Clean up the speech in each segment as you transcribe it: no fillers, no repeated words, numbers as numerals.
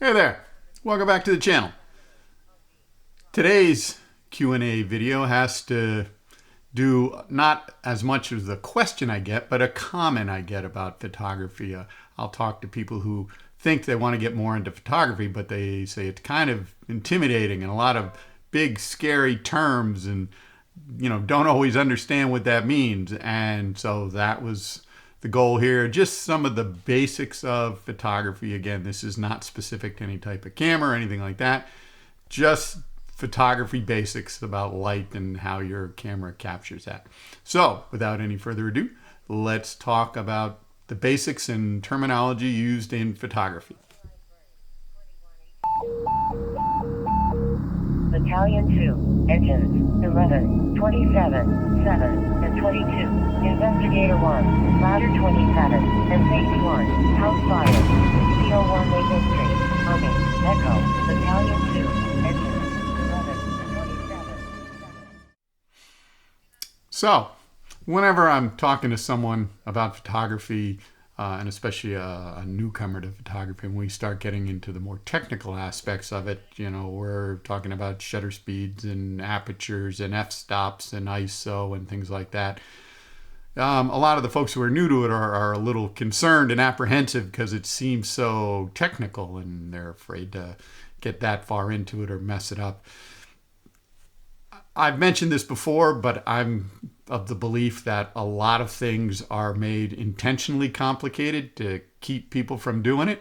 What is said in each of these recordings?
Hey there, welcome back to the channel. Today's Q&A video has to do not as much as the question I get, but a comment I get about photography. I'll talk to people who think they want to get more into photography, but they say it's kind of intimidating and a lot of big scary terms and don't always understand what that means. And so that was the goal here. Just some of the basics of photography. Again, this is not specific to any type of camera or anything like that. Just photography basics about light and how your camera captures that. So without any further ado, let's talk about the basics and terminology used in photography. Battalion 2, engines, 11, 27, 7, and 22. Investigator 1, ladder 27, and safety 1, house fire. CO1 Maple Street, Army, Echo, Battalion 2, engines, 11, 27. So whenever I'm talking to someone about photography, and especially a newcomer to photography, and we start getting into the more technical aspects of it, we're talking about shutter speeds and apertures and f-stops and ISO and things like that. A lot of the folks who are new to it are a little concerned and apprehensive because it seems so technical and they're afraid to get that far into it or mess it up. I've mentioned this before, but I'm of the belief that a lot of things are made intentionally complicated to keep people from doing it.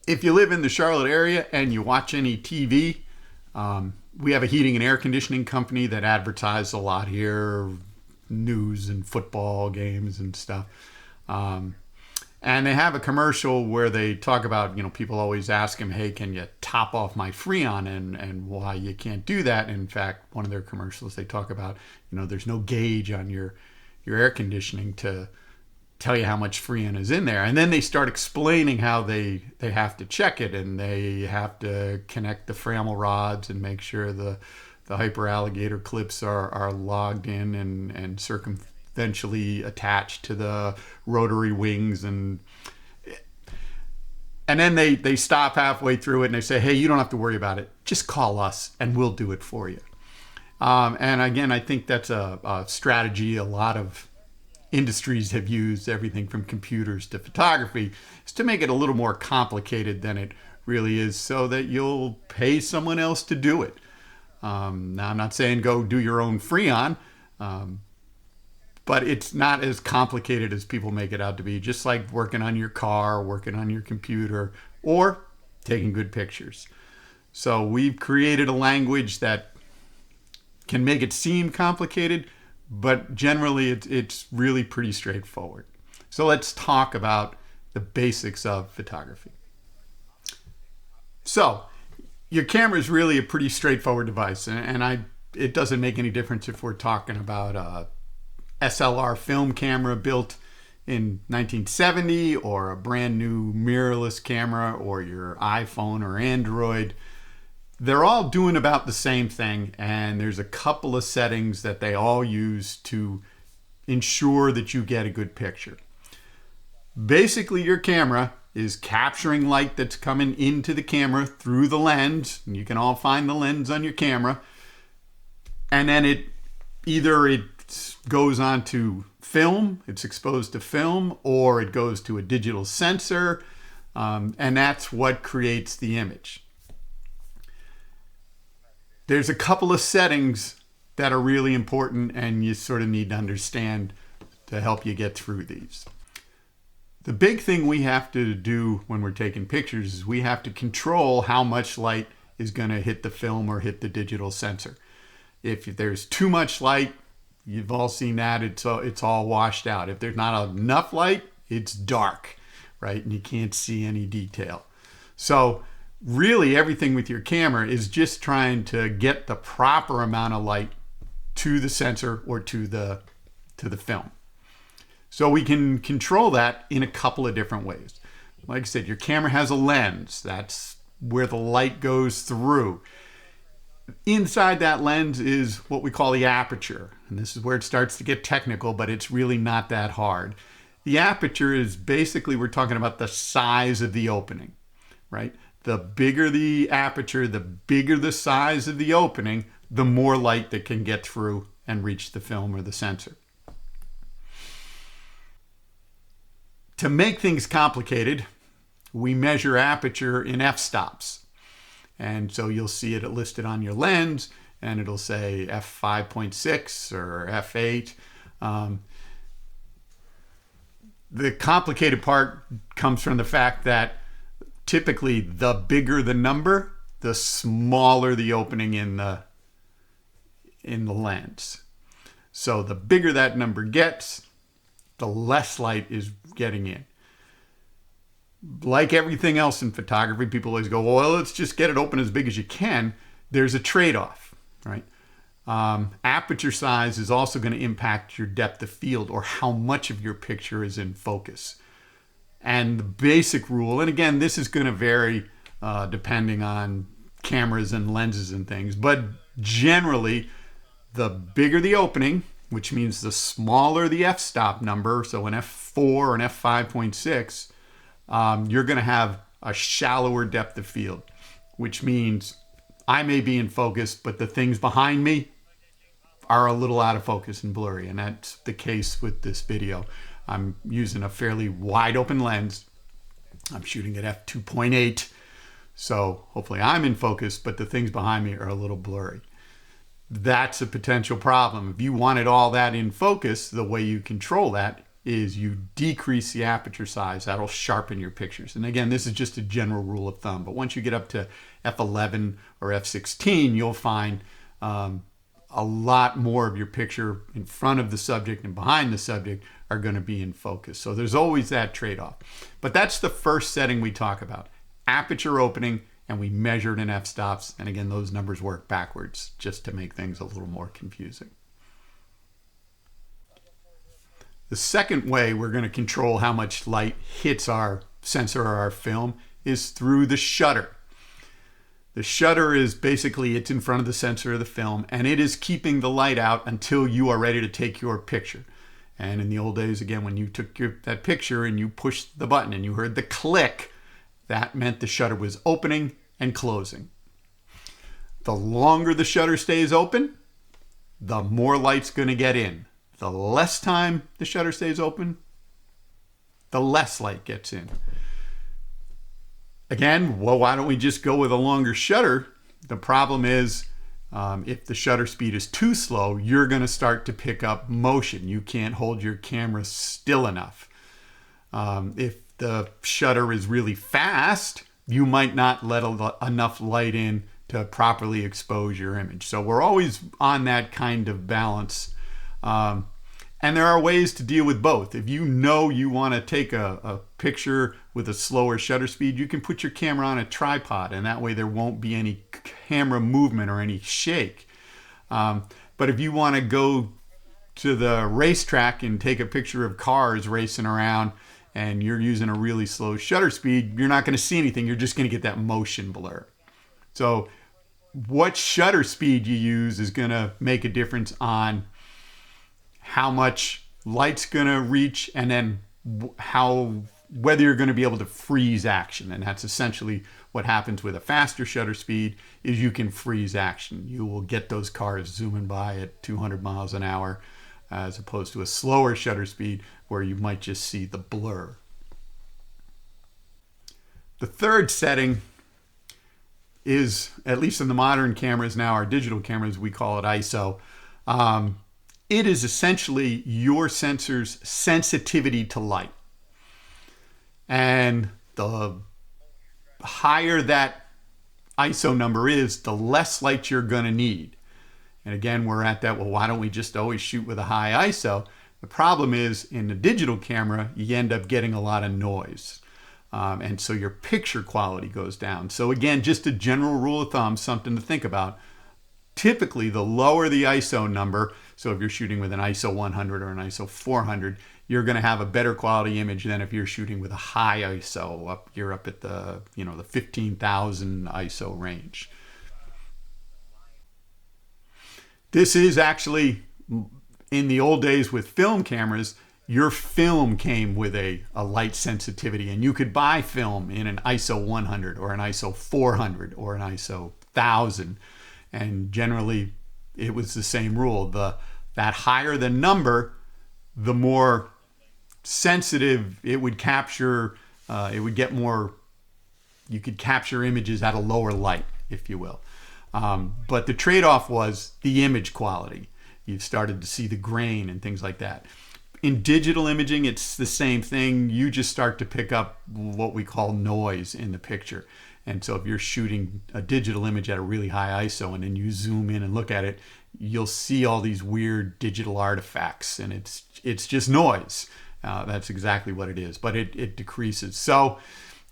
If you live in the Charlotte area and you watch any TV, we have a heating and air conditioning company that advertises a lot here, news and football games and stuff. And they have a commercial where they talk about, people always ask them, hey, can you top off my Freon, and why you can't do that. In fact, one of their commercials, they talk about, there's no gauge on your air conditioning to tell you how much Freon is in there. And then they start explaining how they have to check it, and they have to connect the Framel rods and make sure the hyperalligator clips are logged in and circumferentially attached to the rotary wings, and then they stop halfway through it and they say, hey, you don't have to worry about it, just call us and we'll do it for you. And again, I think that's a strategy a lot of industries have used, everything from computers to photography, is to make it a little more complicated than it really is so that you'll pay someone else to do it. Now, I'm not saying go do your own Freon, but it's not as complicated as people make it out to be, just like working on your car, working on your computer, or taking good pictures. So we've created a language that can make it seem complicated, but generally it's really pretty straightforward. So let's talk about the basics of photography. So your camera is really a pretty straightforward device, and it doesn't make any difference if we're talking about SLR film camera built in 1970 or a brand new mirrorless camera or your iPhone or Android. They're all doing about the same thing, and there's a couple of settings that they all use to ensure that you get a good picture. Basically, your camera is capturing light that's coming into the camera through the lens, and you can all find the lens on your camera, and then it goes on to film, it's exposed to film, or it goes to a digital sensor, and that's what creates the image. There's a couple of settings that are really important and you sort of need to understand to help you get through these. The big thing we have to do when we're taking pictures is we have to control how much light is going to hit the film or hit the digital sensor. If there's too much light, you've all seen that, it's all washed out. If there's not enough light, it's dark, right? And you can't see any detail. So really everything with your camera is just trying to get the proper amount of light to the sensor or to the film. So we can control that in a couple of different ways. Like I said, your camera has a lens. That's where the light goes through. Inside that lens is what we call the aperture. And this is where it starts to get technical, but it's really not that hard. The aperture is basically, we're talking about the size of the opening. right? The bigger the aperture, the bigger the size of the opening, the more light that can get through and reach the film or the sensor. To make things complicated, we measure aperture in f-stops. And so you'll see it listed on your lens, and it'll say f5.6 or f8. The complicated part comes from the fact that typically the bigger the number, the smaller the opening in the lens. So the bigger that number gets, the less light is getting in. Like everything else in photography, people always go, well, let's just get it open as big as you can. There's a trade-off, right? Aperture size is also going to impact your depth of field, or how much of your picture is in focus. And the basic rule, and again, this is going to vary depending on cameras and lenses and things, but generally, the bigger the opening, which means the smaller the f-stop number, so an f4 or an f5.6, you're going to have a shallower depth of field, which means I may be in focus, but the things behind me are a little out of focus and blurry. And that's the case with this video. I'm using a fairly wide open lens. I'm shooting at f2.8. So hopefully I'm in focus, but the things behind me are a little blurry. That's a potential problem. If you wanted all that in focus, the way you control that is you decrease the aperture size. That'll sharpen your pictures. And again, this is just a general rule of thumb. But once you get up to f11 or f16, you'll find a lot more of your picture in front of the subject and behind the subject are going to be in focus. So there's always that trade-off. But that's the first setting we talk about. Aperture opening, and we measure it in f-stops. And again, those numbers work backwards just to make things a little more confusing. The second way we're going to control how much light hits our sensor or our film is through the shutter. The shutter is basically, it's in front of the sensor of the film, and it is keeping the light out until you are ready to take your picture. And in the old days, again, when you took that picture and you pushed the button and you heard the click, that meant the shutter was opening and closing. The longer the shutter stays open, the more light's going to get in. The less time the shutter stays open, the less light gets in. Again, well, why don't we just go with a longer shutter? The problem is, if the shutter speed is too slow, you're going to start to pick up motion. You can't hold your camera still enough. If the shutter is really fast, you might not let enough light in to properly expose your image. So we're always on that kind of balance. And there are ways to deal with both. If you know you want to take a picture with a slower shutter speed, you can put your camera on a tripod, and that way there won't be any camera movement or any shake. But if you want to go to the racetrack and take a picture of cars racing around and you're using a really slow shutter speed, you're not going to see anything. You're just going to get that motion blur. So what shutter speed you use is going to make a difference on how much light's going to reach, and then whether you're going to be able to freeze action. And that's essentially what happens with a faster shutter speed, is you can freeze action. You will get those cars zooming by at 200 miles an hour as opposed to a slower shutter speed where you might just see the blur. The third setting is, at least in the modern cameras now, our digital cameras, we call it ISO. It is essentially your sensor's sensitivity to light. And the higher that ISO number is, the less light you're going to need. And again, we're at that, well, why don't we just always shoot with a high ISO? The problem is, in the digital camera, you end up getting a lot of noise. And so your picture quality goes down. So again, just a general rule of thumb, something to think about. Typically, the lower the ISO number, so if you're shooting with an ISO 100 or an ISO 400, you're going to have a better quality image than if you're shooting with a high ISO. You're up at the 15,000 ISO range. This is actually, in the old days with film cameras, your film came with a light sensitivity, and you could buy film in an ISO 100 or an ISO 400 or an ISO 1000, and generally it was the same rule. That higher the number, the more sensitive it would capture. It would get more. You could capture images at a lower light, if you will. But the trade-off was the image quality. You started to see the grain and things like that. In digital imaging, it's the same thing. You just start to pick up what we call noise in the picture. And so if you're shooting a digital image at a really high ISO and then you zoom in and look at it, you'll see all these weird digital artifacts, and it's just noise. That's exactly what it is, but it decreases. So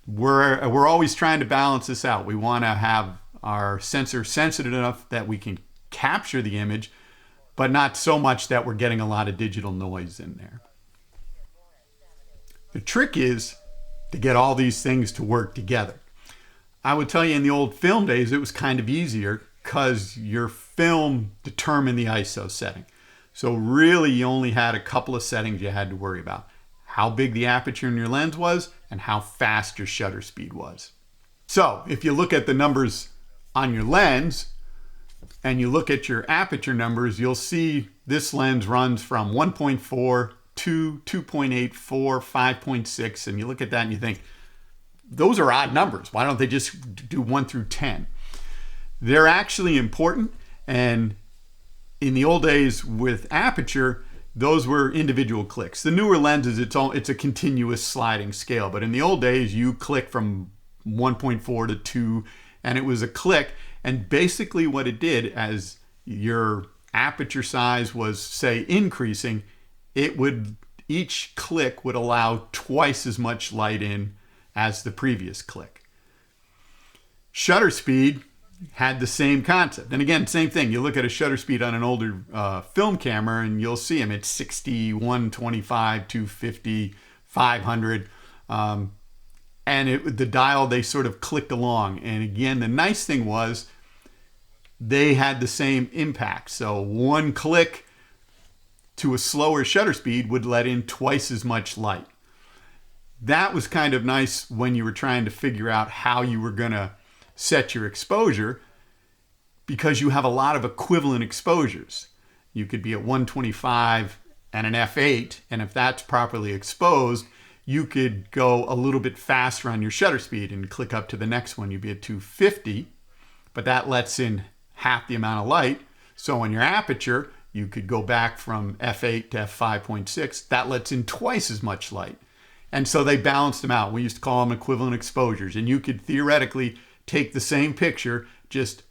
we're always trying to balance this out. We want to have our sensor sensitive enough that we can capture the image, but not so much that we're getting a lot of digital noise in there. The trick is to get all these things to work together. I would tell you in the old film days, it was kind of easier because your film determined the ISO setting. So really you only had a couple of settings you had to worry about. How big the aperture in your lens was and how fast your shutter speed was. So if you look at the numbers on your lens and you look at your aperture numbers, you'll see this lens runs from 1.4 to 2.84, 5.6, and you look at that and you think, those are odd numbers. Why don't they just do 1 through 10? They're actually important, and in the old days with aperture, those were individual clicks. The newer lenses, it's a continuous sliding scale, but in the old days, you click from 1.4 to 2, and it was a click, and basically what it did, as your aperture size was, say, increasing, each click would allow twice as much light in as the previous click. Shutter speed had the same concept. And again, same thing. You look at a shutter speed on an older film camera and you'll see them at 60, 125, 250, 500. And the dial, they sort of clicked along. And again, the nice thing was they had the same impact. So one click to a slower shutter speed would let in twice as much light. That was kind of nice when you were trying to figure out how you were going to set your exposure, because you have a lot of equivalent exposures. You could be at 125 and an f8, and if that's properly exposed, you could go a little bit faster on your shutter speed and click up to the next one. You'd be at 250, but that lets in half the amount of light. So on your aperture, you could go back from f8 to f5.6. That lets in twice as much light. And so they balanced them out. We used to call them equivalent exposures. And you could theoretically take the same picture, just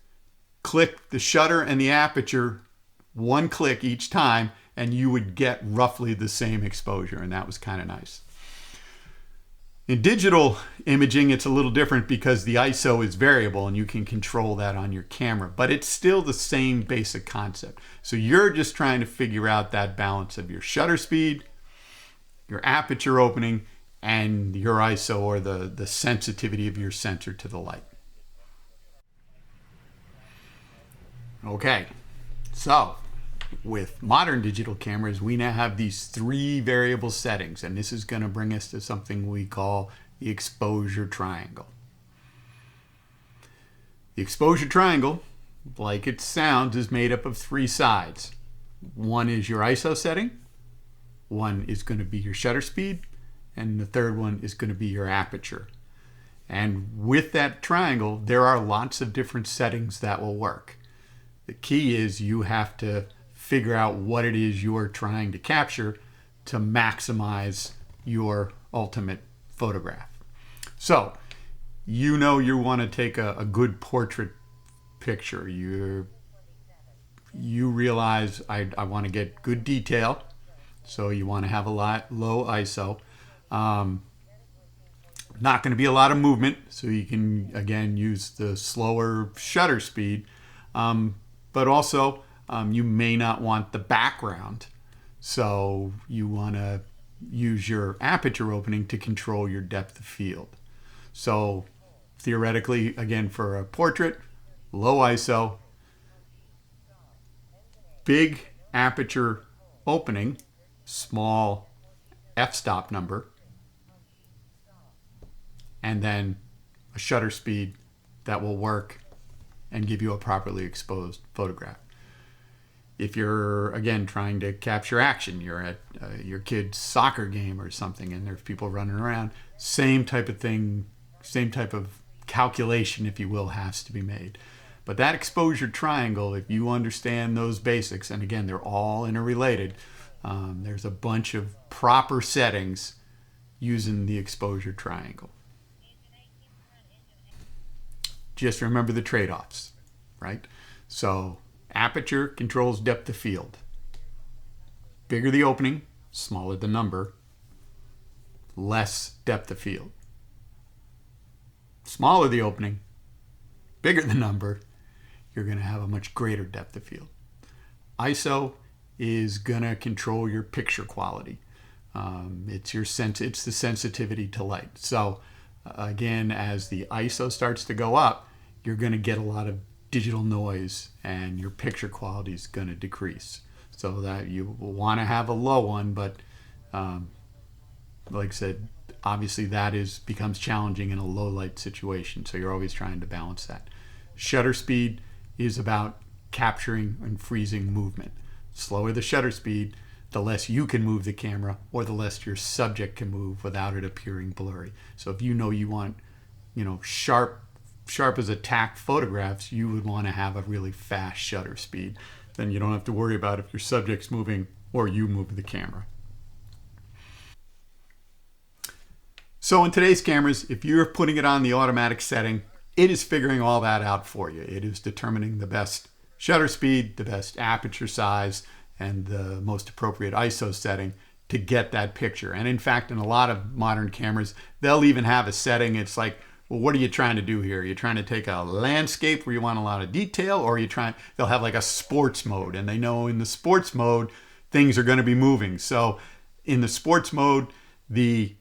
click the shutter and the aperture, one click each time, and you would get roughly the same exposure. And that was kind of nice. In digital imaging, it's a little different because the ISO is variable and you can control that on your camera, but it's still the same basic concept. So you're just trying to figure out that balance of your shutter speed, your aperture opening, and your ISO, or the sensitivity of your sensor to the light. Okay, so with modern digital cameras, we now have these 3 variable settings, and this is going to bring us to something we call the exposure triangle. The exposure triangle, like it sounds, is made up of 3 sides. One is your ISO setting, one is going to be your shutter speed, and the third one is going to be your aperture. And with that triangle, there are lots of different settings that will work. The key is you have to figure out what it is you're trying to capture to maximize your ultimate photograph. So, you want to take a good portrait picture. You realize I want to get good detail, so you want to have a low ISO. Not going to be a lot of movement, so you can again use the slower shutter speed, but also you may not want the background, so you want to use your aperture opening to control your depth of field. So theoretically, again, for a portrait, low ISO, big aperture opening, small f-stop number, and then a shutter speed that will work and give you a properly exposed photograph. If you're, again, trying to capture action, you're at your kid's soccer game or something and there's people running around, same type of thing, same type of calculation, if you will, has to be made. But that exposure triangle, if you understand those basics, and again, they're all interrelated, there's a bunch of proper settings using the exposure triangle. Just remember the trade-offs, right? So aperture controls depth of field. Bigger the opening, smaller the number, less depth of field. Smaller the opening, bigger the number, you're going to have a much greater depth of field. ISO is going to control your picture quality. It's the sensitivity to light. So again, as the ISO starts to go up, you're going to get a lot of digital noise and your picture quality is going to decrease. So that you will want to have a low one, but like I said, obviously that becomes challenging in a low light situation. So you're always trying to balance that. Shutter speed is about capturing and freezing movement. Slower the shutter speed, the less you can move the camera or the less your subject can move without it appearing blurry. So if you know you want, sharp as a tack photographs, you would want to have a really fast shutter speed. Then you don't have to worry about if your subject's moving or you move the camera. So in today's cameras, if you're putting it on the automatic setting, it is figuring all that out for you. It is determining the best shutter speed, the best aperture size, and the most appropriate ISO setting to get that picture. And in fact, in a lot of modern cameras, they'll even have a setting. It's like, well, what are you trying to do here? Are you trying to take a landscape where you want a lot of detail, or they'll have like a sports mode, and they know in the sports mode, things are going to be moving. So in the sports mode, the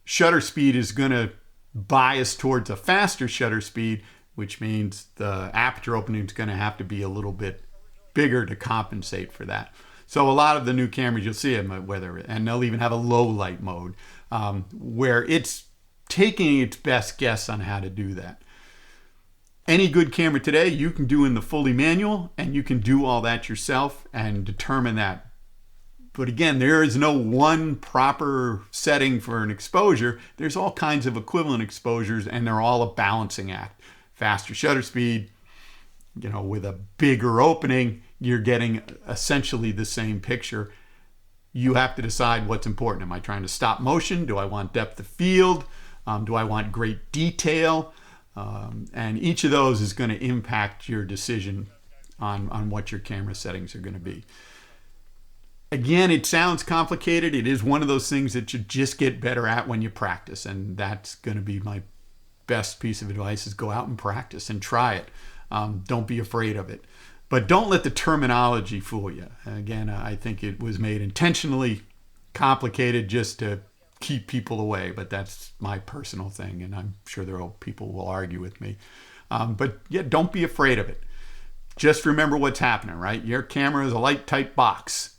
shutter speed is going to bias towards a faster shutter speed, which means the aperture opening is going to have to be a little bit bigger to compensate for that. So a lot of the new cameras, you'll see them, and they'll even have a low light mode where it's taking its best guess on how to do that. Any good camera today, you can do in the fully manual, and you can do all that yourself and determine that. But again, there is no one proper setting for an exposure. There's all kinds of equivalent exposures, and they're all a balancing act. Faster shutter speed, with a bigger opening, you're getting essentially the same picture. You have to decide what's important. Am I trying to stop motion? Do I want depth of field? Do I want great detail? And each of those is going to impact your decision on what your camera settings are going to be. Again, it sounds complicated. It is one of those things that you just get better at when you practice. And that's going to be my best piece of advice, is go out and practice and try it. Don't be afraid of it. But don't let the terminology fool you. Again, I think it was made intentionally complicated just to keep people away, but that's my personal thing, and I'm sure people will argue with me. But yeah, don't be afraid of it. Just remember what's happening, right? Your camera is a light-tight box.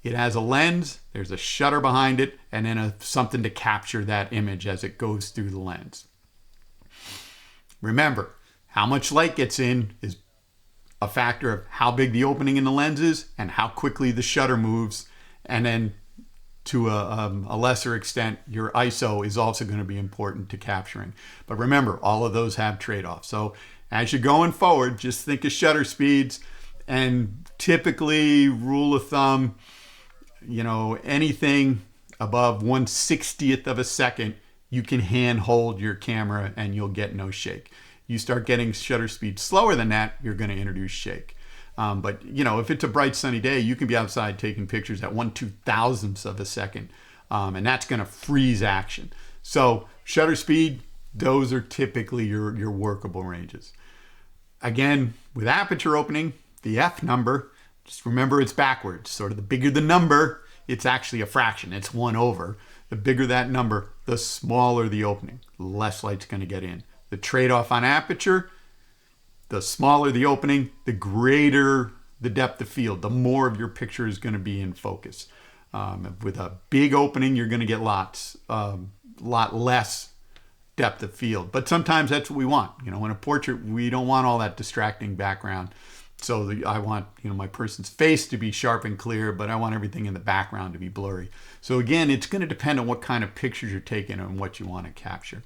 It has a lens, there's a shutter behind it, and then something to capture that image as it goes through the lens. Remember, how much light gets in is a factor of how big the opening in the lens is and how quickly the shutter moves, and then to a lesser extent, your ISO is also going to be important to capturing. But remember, all of those have trade-offs. So as you're going forward, just think of shutter speeds, and typically, rule of thumb, anything above 1/60th of a second, you can hand hold your camera and you'll get no shake. You start getting shutter speed slower than that, you're going to introduce shake. But if it's a bright sunny day, you can be outside taking pictures at 1/2000th of a second, and that's going to freeze action. So shutter speed, those are typically your workable ranges. Again, with aperture opening, the F number, just remember it's backwards. Sort of the bigger the number, it's actually a fraction. It's 1/. The bigger that number, the smaller the opening, less light's going to get in. The trade-off on aperture, the smaller the opening, the greater the depth of field, the more of your picture is going to be in focus. With a big opening, you're going to get lot less depth of field. But sometimes that's what we want. In a portrait, we don't want all that distracting background. So I want my person's face to be sharp and clear, but I want everything in the background to be blurry. So again, it's going to depend on what kind of pictures you're taking and what you want to capture.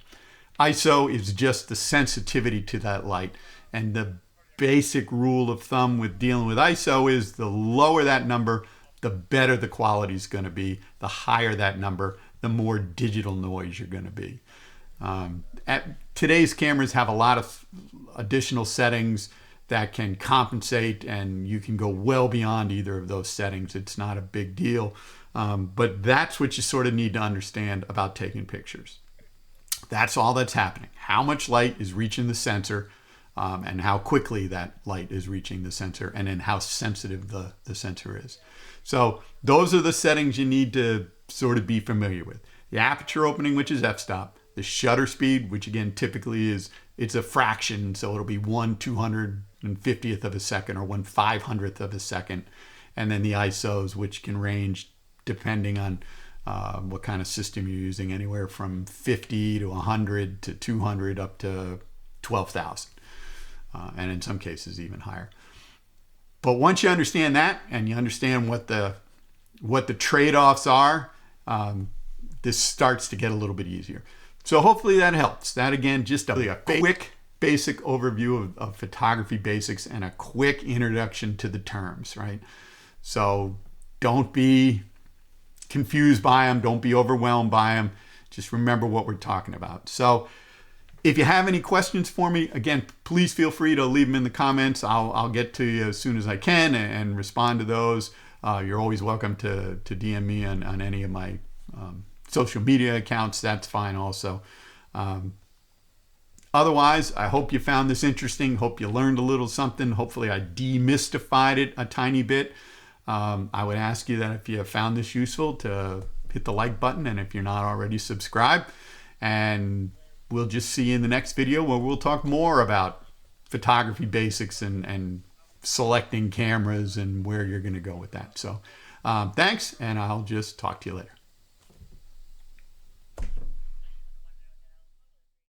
ISO is just the sensitivity to that light. And the basic rule of thumb with dealing with ISO is the lower that number, the better the quality is going to be. The higher that number, the more digital noise you're going to be. Today's cameras have a lot of additional settings that can compensate, and you can go well beyond either of those settings. It's not a big deal, but that's what you sort of need to understand about taking pictures. That's all that's happening. How much light is reaching the sensor, and how quickly that light is reaching the sensor, and then how sensitive the sensor is. So those are the settings you need to sort of be familiar with. The aperture opening, which is f-stop. The shutter speed, which again typically it's a fraction, so it'll be 1/250th of a second or 1/500th of a second. And then the ISOs, which can range depending on what kind of system you're using, anywhere from 50 to 100 to 200 up to 12,000, and in some cases even higher. But once you understand that, and you understand what the trade-offs are, this starts to get a little bit easier. So hopefully that helps. That again, just a quick basic overview of photography basics and a quick introduction to the terms, right? So don't be confused by them. Don't be overwhelmed by them. Just remember what we're talking about. So if you have any questions for me, again, please feel free to leave them in the comments. I'll get to you as soon as I can and respond to those. You're always welcome to DM me on any of my social media accounts. That's fine also. Otherwise, I hope you found this interesting. Hope you learned a little something. Hopefully I demystified it a tiny bit. I would ask you that if you found this useful to hit the like button, and if you're not already subscribed. And we'll just see you in the next video where we'll talk more about photography basics and selecting cameras and where you're going to go with that. So thanks, and I'll just talk to you later.